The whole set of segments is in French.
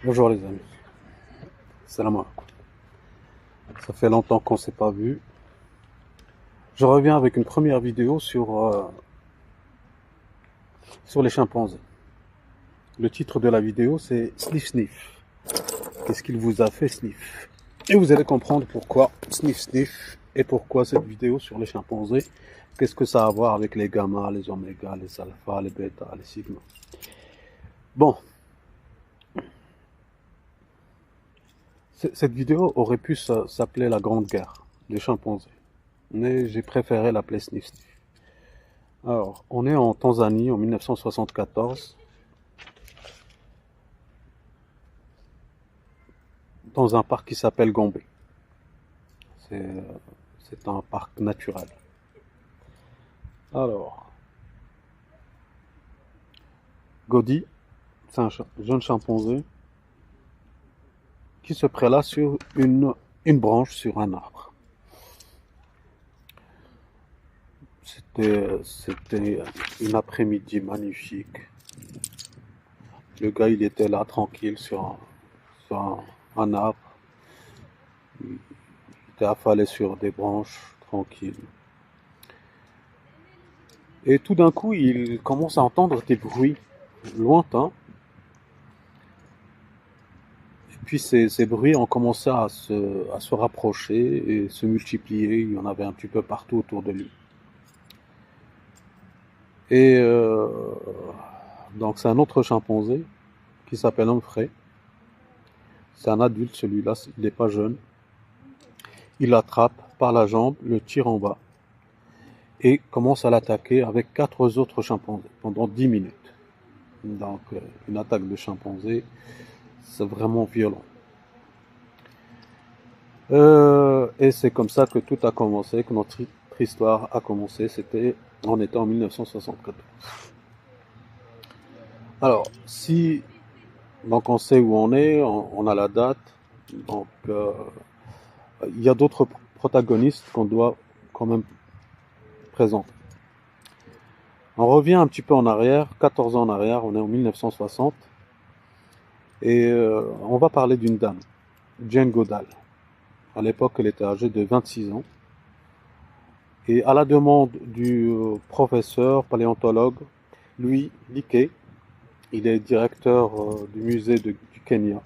Bonjour les amis, salam alaikum. Ça fait longtemps qu'on s'est pas vu. Je reviens avec une première vidéo sur les chimpanzés. Le titre de la vidéo c'est Sniff Sniff. Qu'est-ce qu'il vous a fait Sniff? Et vous allez comprendre pourquoi Sniff Sniff et pourquoi cette vidéo sur les chimpanzés. Qu'est-ce que ça a à voir avec les gamma, les oméga, les alpha, les bêta, les sigma. Bon, cette vidéo aurait pu s'appeler la Grande Guerre des chimpanzés. Mais j'ai préféré l'appeler Sniff Sniff. Alors, on est en Tanzanie en 1974, dans un parc qui s'appelle Gombe. C'est c'est un parc naturel. Alors, Godi, c'est un jeune chimpanzé qui se prélasse sur une branche sur un arbre. C'était une après-midi magnifique. Le gars, il était là, tranquille, sur un arbre. Il était affalé sur des branches, tranquille. Et tout d'un coup, il commence à entendre des bruits lointains. Et puis ces bruits ont commencé à se rapprocher et se multiplier. Il y en avait un petit peu partout autour de lui. Et donc c'est un autre chimpanzé qui s'appelle Humphrey. C'est un adulte celui-là, il n'est pas jeune. Il l'attrape par la jambe, le tire en bas et commence à l'attaquer avec 4 autres chimpanzés pendant 10 minutes. Donc une attaque de chimpanzé, c'est vraiment violent. Et c'est comme ça que tout a commencé, que notre histoire a commencé. On était en 1974. Alors, donc on sait où on est, on a la date. Donc, il y a d'autres protagonistes qu'on doit quand même présenter. On revient un petit peu en arrière, 14 ans en arrière, on est en 1960. Et on va parler d'une dame, Jane Goodall. À l'époque, elle était âgée de 26 ans. Et à la demande du professeur paléontologue Louis Leakey, il est directeur du musée du Kenya.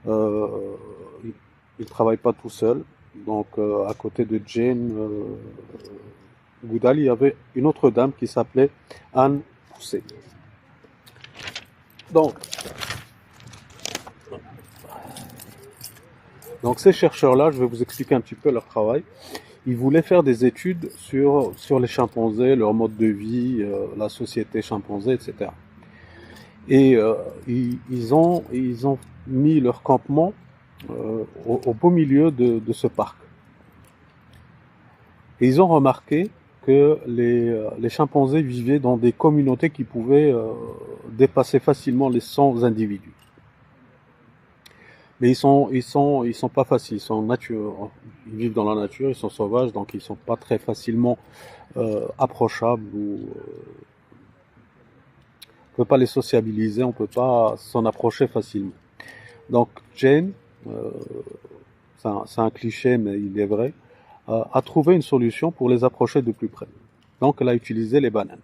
Euh, il ne travaille pas tout seul. Donc à côté de Jane Goodall, il y avait une autre dame qui s'appelait Anne Poussey. Donc, ces chercheurs-là, je vais vous expliquer un petit peu leur travail. Ils voulaient faire des études sur les chimpanzés, leur mode de vie, la société chimpanzé, etc. Et ils ont mis leur campement au beau milieu de ce parc. Et ils ont remarqué que les chimpanzés vivaient dans des communautés qui pouvaient dépasser facilement les 100 individus. Mais ils sont pas faciles, ils vivent dans la nature, ils sont sauvages, donc ils sont pas très facilement approchables ou on peut pas les sociabiliser, on peut pas s'en approcher facilement. Donc Jane, euh, c'est un cliché mais il est vrai, a trouvé une solution pour les approcher de plus près. Donc elle a utilisé les bananes.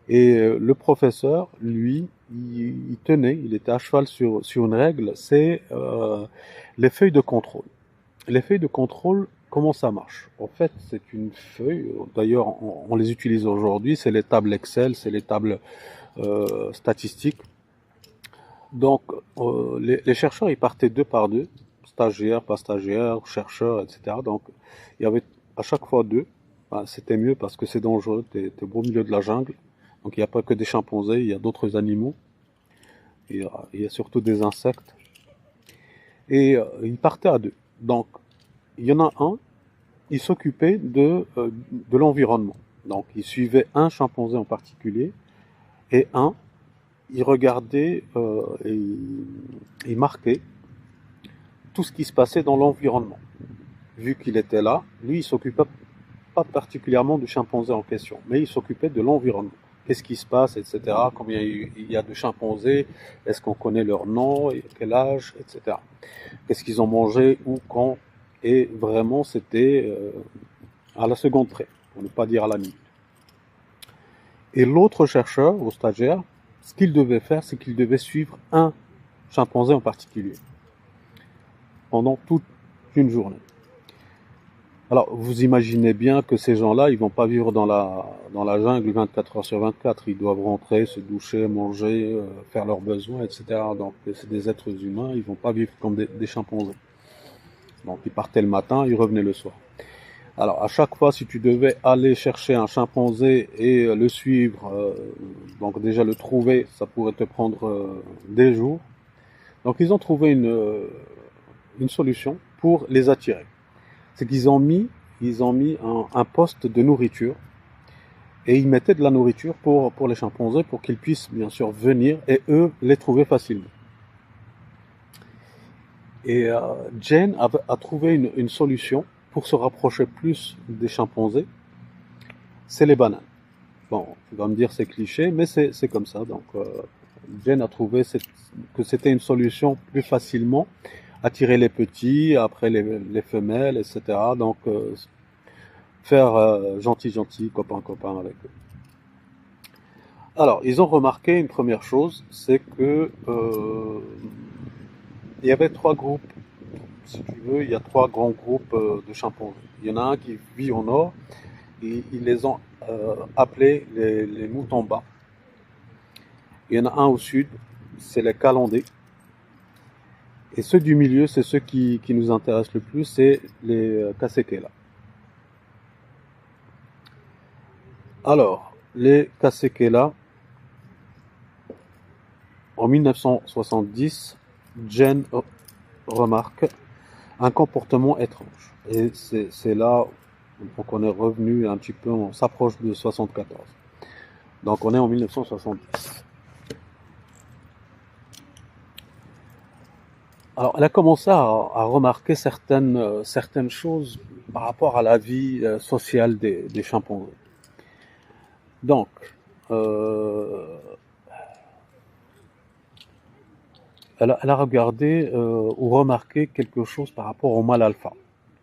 Et le professeur, lui, il tenait, il était à cheval sur une règle, c'est les feuilles de contrôle. Les feuilles de contrôle, comment ça marche? En fait, c'est une feuille, d'ailleurs on les utilise aujourd'hui, c'est les tables Excel, c'est les tables statistiques. Donc les chercheurs, ils partaient deux par deux, stagiaires, pas stagiaires, chercheurs, etc. Donc il y avait à chaque fois deux. Ben, c'était mieux parce que c'est dangereux, t'es au beau milieu de la jungle. Donc il n'y a pas que des chimpanzés, il y a d'autres animaux, il y a surtout des insectes. Et ils partaient à deux. Donc il y en a un, il s'occupait de l'environnement. Donc il suivait un chimpanzé en particulier, et un, il regardait et il marquait tout ce qui se passait dans l'environnement. Vu qu'il était là, lui il s'occupait pas particulièrement du chimpanzé en question, mais il s'occupait de l'environnement. qu'est-ce qui se passe, etc. Combien il y a de chimpanzés, est-ce qu'on connaît leur nom, quel âge, etc. Qu'est-ce qu'ils ont mangé, où, quand. Et vraiment, c'était à la seconde près, pour ne pas dire à la minute. Et l'autre chercheur, ou stagiaire, ce qu'il devait faire, c'est qu'il devait suivre un chimpanzé en particulier pendant toute une journée. Alors, vous imaginez bien que ces gens-là, ils vont pas vivre dans la jungle 24 heures sur 24. Ils doivent rentrer, se doucher, manger, faire leurs besoins, etc. Donc, c'est des êtres humains, ils vont pas vivre comme des chimpanzés. Donc, ils partaient le matin, ils revenaient le soir. Alors, à chaque fois, si tu devais aller chercher un chimpanzé et le suivre, donc déjà le trouver, ça pourrait te prendre des jours. Donc, ils ont trouvé une solution pour les attirer. C'est qu'ils ont mis un poste de nourriture et ils mettaient de la nourriture pour les chimpanzés pour qu'ils puissent bien sûr venir et eux les trouver facilement. Et Jane a trouvé une solution pour se rapprocher plus des chimpanzés, c'est les bananes. Bon, tu vas me dire c'est cliché, mais c'est comme ça. Donc Jane a trouvé que c'était une solution plus facilement attirer les petits, après les femelles, etc. Donc, faire gentil, copain avec eux. Alors, ils ont remarqué une première chose, c'est que il y avait trois groupes, si tu veux, il y a trois grands groupes de chimpanzés. Il y en a un qui vit au nord, et ils les ont appelés les moutons-bas. Il y en a un au sud, c'est les calandés. Et ceux du milieu, c'est ceux qui nous intéressent le plus, c'est les Kasekela. Alors, les Kasekela, en 1970, Jane remarque un comportement étrange. Et c'est là qu'on est revenu un petit peu, on s'approche de 74. Donc on est en 1970. Alors, elle a commencé à remarquer certaines choses par rapport à la vie sociale des chimpanzés. Donc, elle a regardé ou remarqué quelque chose par rapport au mâle alpha.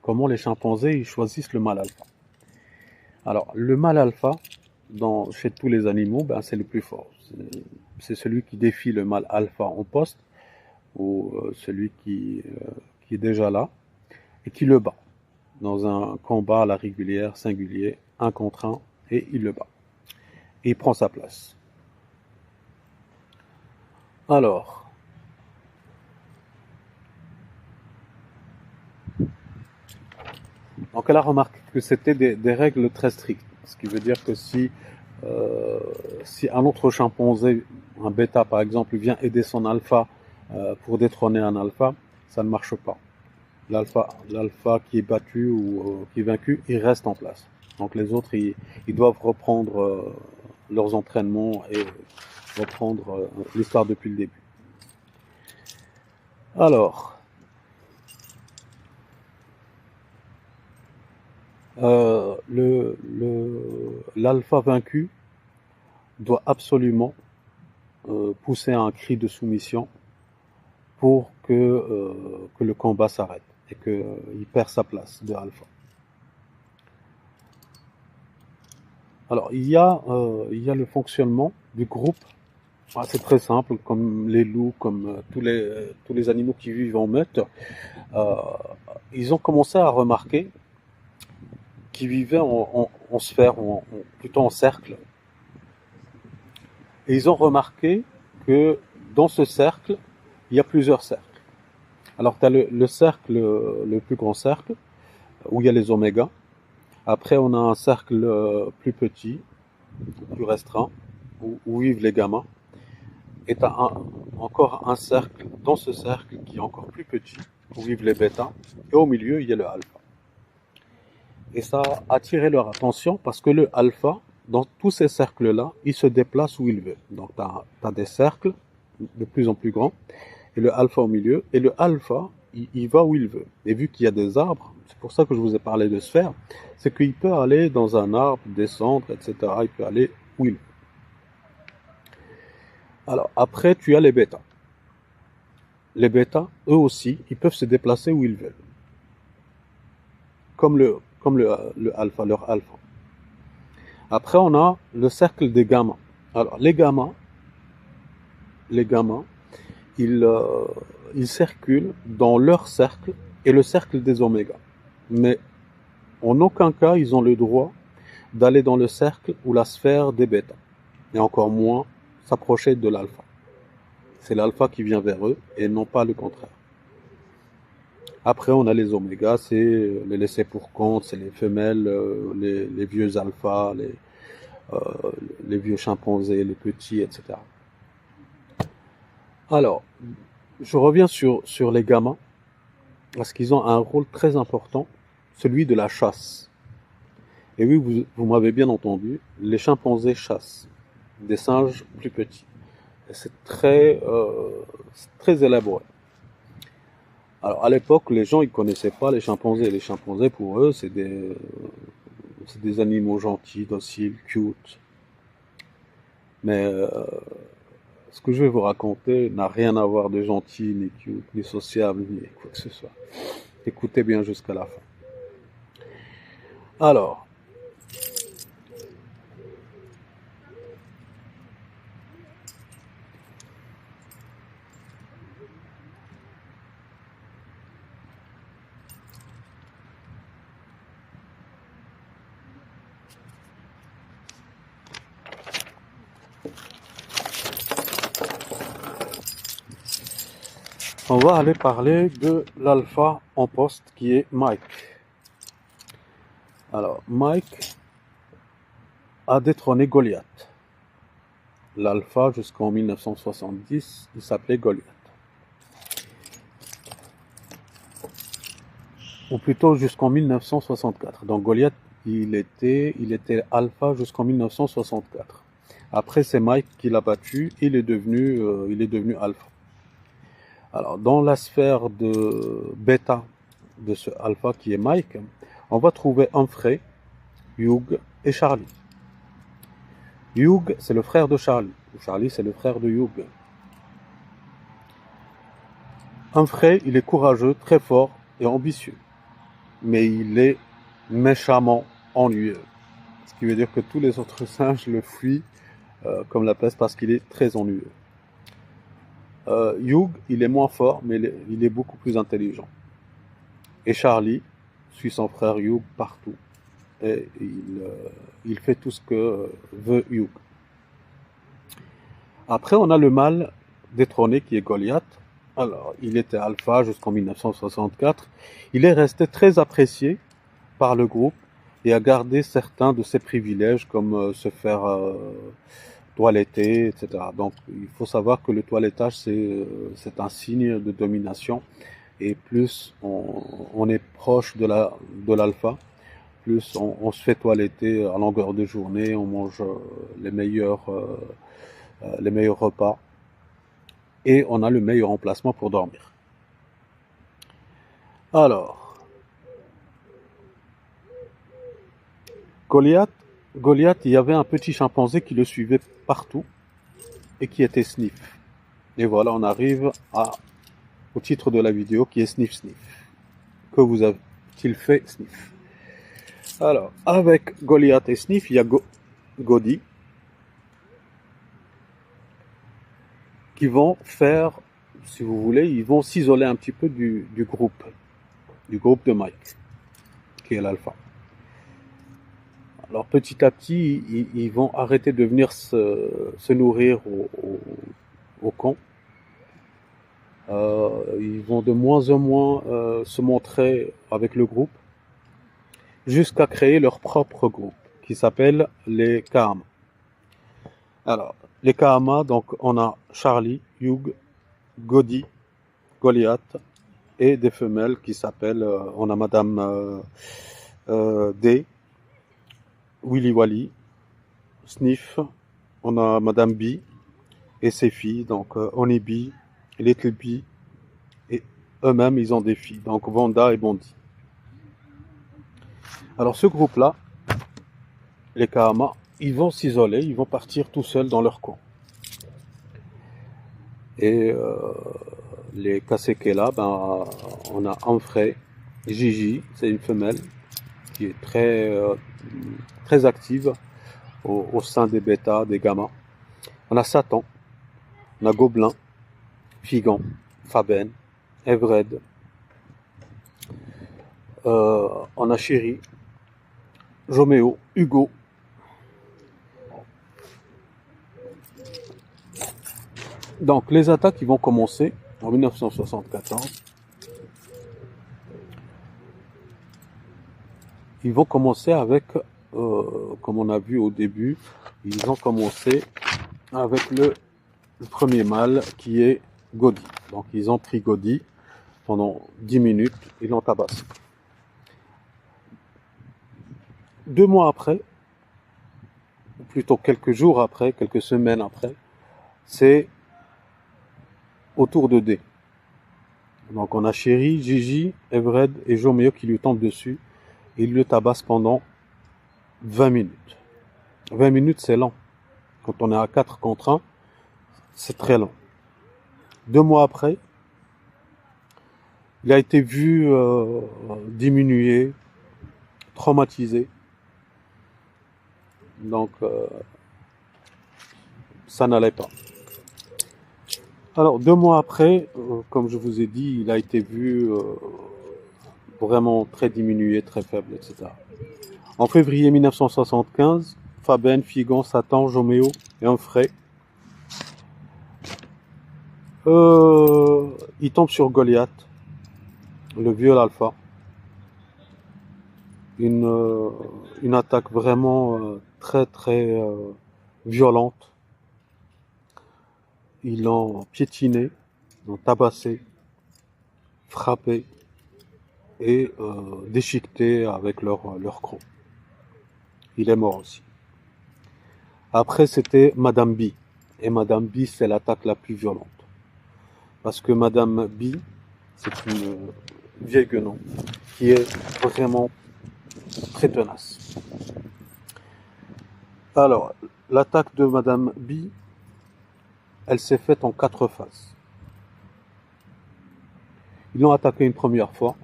Comment les chimpanzés ils choisissent le mâle alpha. Alors, le mâle alpha, chez tous les animaux, ben, c'est le plus fort. C'est celui qui défie le mâle alpha en poste, ou celui qui est déjà là, et qui le bat. Dans un combat à la régulière, singulier, un contre un, et il le bat. Et il prend sa place. Alors, donc elle a remarqué que c'était des règles très strictes. Ce qui veut dire que si un autre chimpanzé, un bêta par exemple, vient aider son alpha pour détrôner un alpha, ça ne marche pas. L'alpha qui est battu ou qui est vaincu, il reste en place. Donc les autres, ils doivent reprendre leurs entraînements et reprendre l'histoire depuis le début. Alors, l'alpha vaincu doit absolument pousser un cri de soumission pour que le combat s'arrête et qu'il perd sa place de alpha. Alors, il y a le fonctionnement du groupe. C'est très simple, comme les loups, comme tous les animaux qui vivent en meute. Ils ont commencé à remarquer qu'ils vivaient en sphère, plutôt en cercle. Et ils ont remarqué que dans ce cercle, il y a plusieurs cercles. Alors, tu as le cercle, le plus grand cercle, où il y a les omégas. Après, on a un cercle plus petit, plus restreint, où vivent les gammas. Et tu as encore un cercle, dans ce cercle, qui est encore plus petit, où vivent les bêtas. Et au milieu, il y a le alpha. Et ça a attiré leur attention parce que le alpha, dans tous ces cercles-là, il se déplace où il veut. Donc, tu as des cercles de plus en plus grands, et le alpha au milieu. Et le alpha, il va où il veut. Et vu qu'il y a des arbres, c'est pour ça que je vous ai parlé de sphère, c'est qu'il peut aller dans un arbre, descendre, etc. Il peut aller où il veut. Alors, après, tu as les bêtas. Les bêtas, eux aussi, ils peuvent se déplacer où ils veulent. Comme le alpha, leur alpha. Après, on a le cercle des gammas. Alors, les gammas, ils circulent dans leur cercle et le cercle des omégas. Mais en aucun cas, ils ont le droit d'aller dans le cercle ou la sphère des bêtas. Et encore moins s'approcher de l'alpha. C'est l'alpha qui vient vers eux et non pas le contraire. Après, on a les omégas, c'est les laissés pour compte, c'est les femelles, les vieux alphas, euh, les vieux chimpanzés, les petits, etc. Alors, je reviens sur les gamins, parce qu'ils ont un rôle très important, celui de la chasse. Et oui, vous m'avez bien entendu, les chimpanzés chassent des singes plus petits. Et c'est très élaboré. Alors, à l'époque, les gens, ils connaissaient pas les chimpanzés. Les chimpanzés, pour eux, c'est des animaux gentils, dociles, cute. Mais ce que je vais vous raconter n'a rien à voir de gentil, ni cute, ni sociable, ni quoi que ce soit. Écoutez bien jusqu'à la fin. Alors, on va aller parler de l'alpha en poste qui est Mike. Alors, Mike a détrôné Goliath. L'alpha, jusqu'en 1970, il s'appelait Goliath. Ou plutôt jusqu'en 1964. Donc Goliath, il était alpha jusqu'en 1964. Après, c'est Mike qui l'a battu, il est devenu alpha. Alors, dans la sphère de bêta de ce alpha qui est Mike, on va trouver Humphrey, Hugh et Charlie. Hugh, c'est le frère de Charlie. Charlie, c'est le frère de Hugh. Humphrey, il est courageux, très fort et ambitieux. Mais il est méchamment ennuyeux. Ce qui veut dire que tous les autres singes le fuient comme la peste parce qu'il est très ennuyeux. Hugh, il est moins fort, mais il est beaucoup plus intelligent. Et Charlie suit son frère Hugh partout. Et il fait tout ce que veut Hugh. Après, on a le mâle détrôné qui est Goliath. Alors, il était alpha jusqu'en 1964. Il est resté très apprécié par le groupe et a gardé certains de ses privilèges comme se faire toiletter, etc. Donc, il faut savoir que le toilettage, c'est un signe de domination. Et plus on est proche de l'alpha, plus on se fait toiletter à longueur de journée, on mange les meilleurs repas et on a le meilleur emplacement pour dormir. Alors, Goliath, il y avait un petit chimpanzé qui le suivait partout et qui était Sniff. Et voilà, on arrive au titre de la vidéo qui est Sniff Sniff. Que vous a-t-il fait Sniff? Alors, avec Goliath et Sniff, il y a Godi qui vont faire, si vous voulez, ils vont s'isoler un petit peu du groupe de Mike, qui est l'alpha. Alors petit à petit, ils vont arrêter de venir se nourrir au camp. Ils vont de moins en moins se montrer avec le groupe, jusqu'à créer leur propre groupe, qui s'appelle les Kahama. Alors, les Kahama, donc on a Charlie, Hugh, Godi, Goliath, et des femelles qui s'appellent, on a Madame D, Willy Wally, Sniff, on a Madame B et ses filles, donc Honey B, Little B, et eux-mêmes ils ont des filles, donc Vanda et Bondi. Alors ce groupe-là, les Kahama, ils vont s'isoler, ils vont partir tout seuls dans leur coin. Et les Kasekela, ben, on a Amfrey, Gigi, c'est une femelle qui est très active au sein des bêtas, des gammas. On a Satan, on a Gobelin, Figan, Faben, Evred, on a Chéri, Joméo, Hugo. Donc les attaques qui vont commencer en 1974, ils vont commencer avec, comme on a vu au début, ils ont commencé avec le premier mâle qui est Godi. Donc ils ont pris Godi pendant 10 minutes, ils l'ont tabassé. 2 mois après, ou plutôt quelques jours après, quelques semaines après, c'est au tour de D. Donc on a Chéri, Gigi, Evered et Joméo qui lui tombent dessus. Il le tabasse pendant 20 minutes. 20 minutes, c'est lent. Quand on est à 4 contre 1, c'est très lent. 2 mois après, il a été vu diminuer, traumatisé. Donc, ça n'allait pas. Alors, 2 mois après, comme je vous ai dit, il a été vu vraiment très diminué, très faible, etc. En février 1975, Faben, Figan, Satan, Joméo et Humphrey, il tombe sur Goliath, le vieux alpha. Une attaque vraiment très violente. Ils l'ont piétiné, l'ont tabassé, frappé et déchiqueté avec leur croc. Il est mort aussi. Après, c'était Madame B. Et Madame B, c'est l'attaque la plus violente. Parce que Madame B, c'est une vieille guenon qui est vraiment très tenace. Alors, l'attaque de Madame B, elle s'est faite en 4 phases. Ils l'ont attaqué une première fois.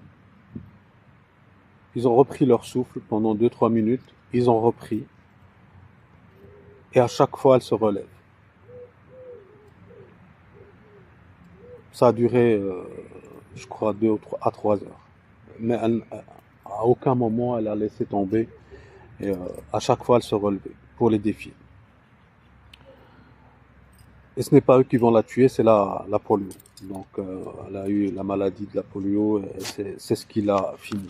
Ils ont repris leur souffle pendant 2-3 minutes. Ils ont repris. Et à chaque fois, elle se relève. Ça a duré, je crois, 2 à 3 heures. Mais à aucun moment, elle a laissé tomber. Et à chaque fois, elle se relevait pour les défier. Et ce n'est pas eux qui vont la tuer, c'est la polio. Donc, elle a eu la maladie de la polio, et c'est ce qui l'a fini.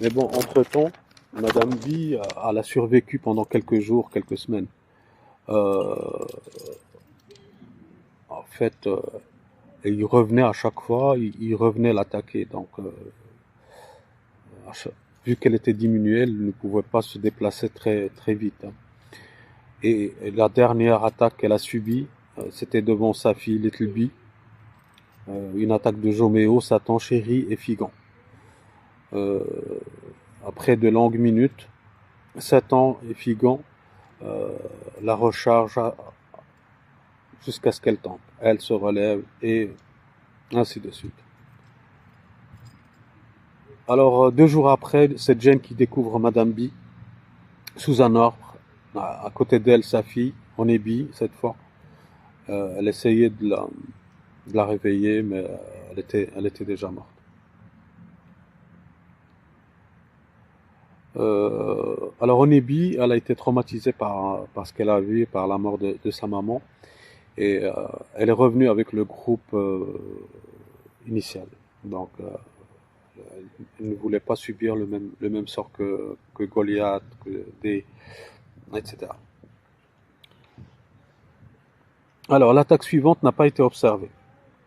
Mais bon, entre-temps, Madame B, elle a survécu pendant quelques jours, quelques semaines. En fait, il revenait à chaque fois, il revenait l'attaquer. Donc, vu qu'elle était diminuée, elle ne pouvait pas se déplacer très vite. Hein. Et la dernière attaque qu'elle a subie, c'était devant sa fille Little B. Une attaque de Joméo, Satan, Chéri et Figan. Après de longues minutes, Satan et Figan la rechargent jusqu'à ce qu'elle tombe. Elle se relève et ainsi de suite. Alors 2 jours après, c'est Jane qui découvre Madame B sous un arbre. À côté d'elle, sa fille, en ébis cette fois. Elle essayait de la réveiller, mais elle était déjà morte. Alors Onebi, elle a été traumatisée par ce qu'elle a vu, par la mort de sa maman, et elle est revenue avec le groupe initial. Donc elle ne voulait pas subir le même sort que Goliath, etc. Alors l'attaque suivante n'a pas été observée.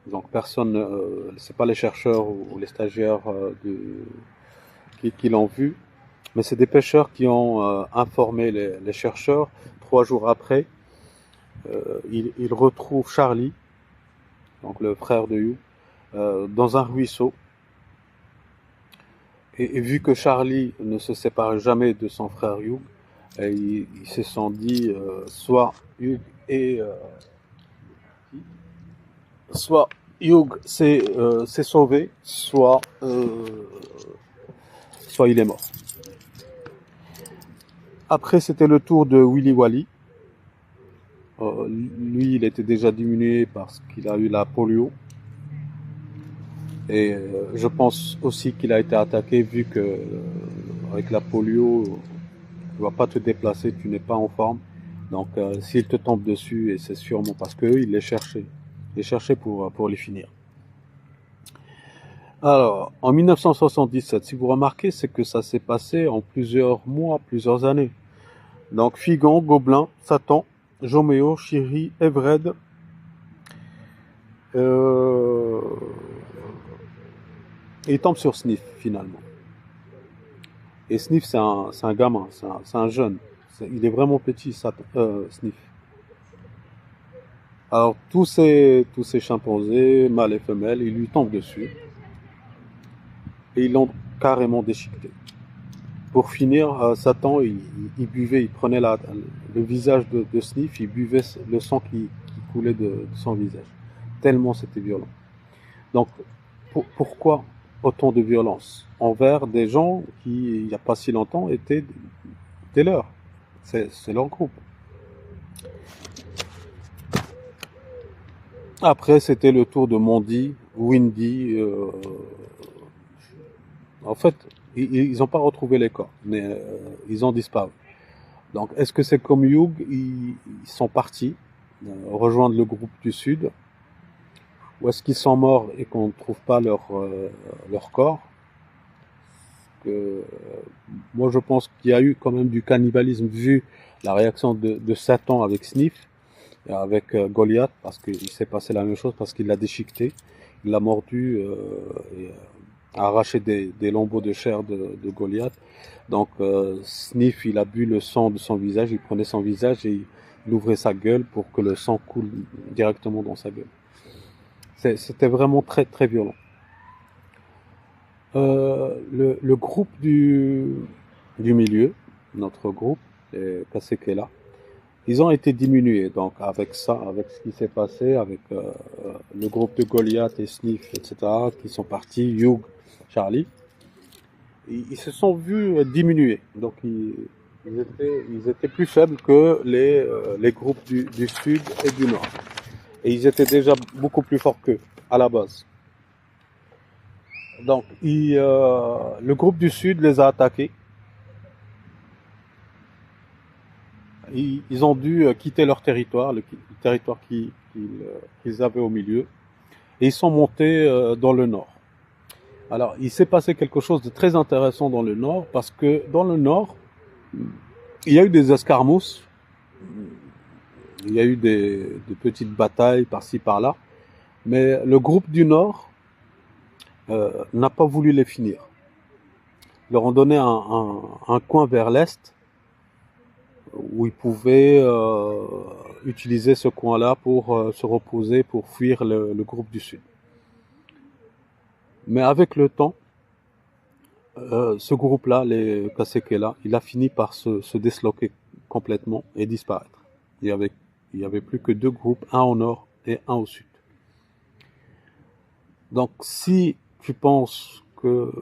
Donc personne, c'est pas les chercheurs ou les stagiaires qui l'ont vu. Mais c'est des pêcheurs qui ont informé les chercheurs. 3 jours après, ils retrouvent Charlie, donc le frère de Hugh, dans un ruisseau. Et vu que Charlie ne se sépare jamais de son frère Hugh, ils se sont dit soit Hugh et soit Hugh s'est sauvé, soit il est mort. Après, c'était le tour de Willy Wally. Lui, il était déjà diminué parce qu'il a eu la polio. Et je pense aussi qu'il a été attaqué vu que avec la polio, tu vas pas te déplacer, tu n'es pas en forme. Donc s'il te tombe dessus, et c'est sûrement parce qu'eux, ils les cherchaient. Ils les cherchaient pour les finir. Alors, en 1977, si vous remarquez, c'est que ça s'est passé en plusieurs mois, plusieurs années. Donc Figon, Gobelin, Satan, Joméo, Chiri, Evred, et il tombe sur Sniff finalement. Et Sniff, c'est un gamin, c'est un jeune. Il est vraiment petit, Sniff. Alors tous ces chimpanzés, mâles et femelles, ils lui tombent dessus. Et ils l'ont carrément déchiqueté. Pour finir, Satan, il buvait, il prenait le visage de Sniff, il buvait le sang qui coulait de son visage. Tellement c'était violent. Donc, pourquoi autant de violence envers des gens qui, il n'y a pas si longtemps, étaient leurs? C'est leur groupe. Après, c'était le tour de Mondi, Windy. En fait, ils n'ont pas retrouvé les corps, mais ils ont disparu. Donc, est-ce que c'est comme Hugh, ils sont partis rejoindre le groupe du Sud, ou est-ce qu'ils sont morts et qu'on ne trouve pas leur corps? Moi, je pense qu'il y a eu quand même du cannibalisme vu la réaction de Satan avec Sniff, et avec Goliath, parce qu'il s'est passé la même chose, parce qu'il l'a déchiqueté, il l'a mordu et a arraché des lambeaux de chair de Goliath. Donc Sniff, il a bu le sang de son visage, il prenait son visage et il ouvrait sa gueule pour que le sang coule directement dans sa gueule. C'était vraiment très très violent. Le groupe du milieu, notre groupe, les Kasekela, ils ont été diminués. Donc avec ça, avec ce qui s'est passé, avec le groupe de Goliath et Sniff, etc., qui sont partis, Hugh, Charlie, ils se sont vus diminuer. Donc ils étaient plus faibles que les groupes du Sud et du Nord. Et ils étaient déjà beaucoup plus forts qu'eux, à la base. Donc le groupe du Sud les a attaqués. Ils ont dû quitter leur territoire, le territoire qu'ils avaient au milieu, et ils sont montés dans le nord. Alors, il s'est passé quelque chose de très intéressant dans le nord, parce que dans le nord, il y a eu des escarmousses, il y a eu des petites batailles par-ci par-là, mais le groupe du nord n'a pas voulu les finir. Ils leur ont donné un coin vers l'est, où ils pouvaient utiliser ce coin-là pour se reposer, pour fuir le groupe du Sud. Mais avec le temps, ce groupe-là, les Kasekela, il a fini par se disloquer complètement et disparaître. Il y avait plus que deux groupes, un au nord et un au sud. Donc si tu penses que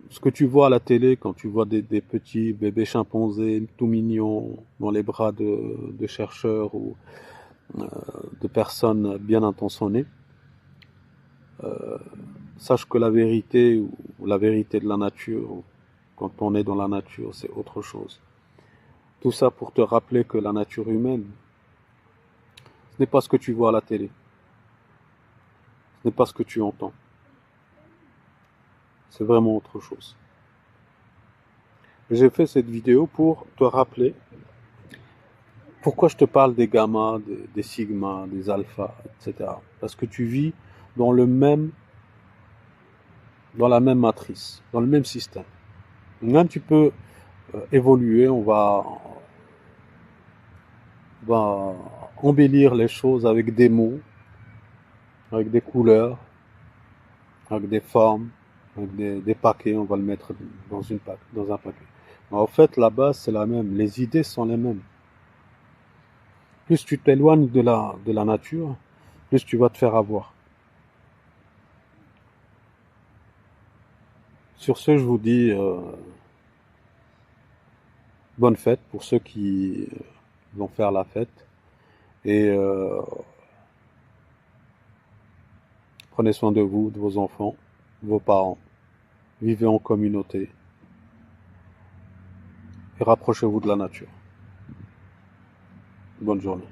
ce que tu vois à la télé, quand tu vois des petits bébés chimpanzés tout mignons dans les bras de chercheurs ou de personnes bien intentionnées, sache que la vérité ou la vérité de la nature, quand on est dans la nature, c'est autre chose. Tout ça pour te rappeler que la nature humaine, ce n'est pas ce que tu vois à la télé, ce n'est pas ce que tu entends. C'est vraiment autre chose. J'ai fait cette vidéo pour te rappeler pourquoi je te parle des gamma, des sigma, des alpha, etc. Parce que tu vis dans la même matrice, dans le même système. Même tu peux évoluer, on va embellir les choses avec des mots, avec des couleurs, avec des formes, avec des paquets, on va le mettre dans un paquet. Mais en fait, la base, c'est la même. Les idées sont les mêmes. Plus tu t'éloignes de la nature, plus tu vas te faire avoir. Sur ce, je vous dis bonne fête pour ceux qui vont faire la fête. Et prenez soin de vous, de vos enfants, vos parents. Vivez en communauté. Et rapprochez-vous de la nature. Bonne journée.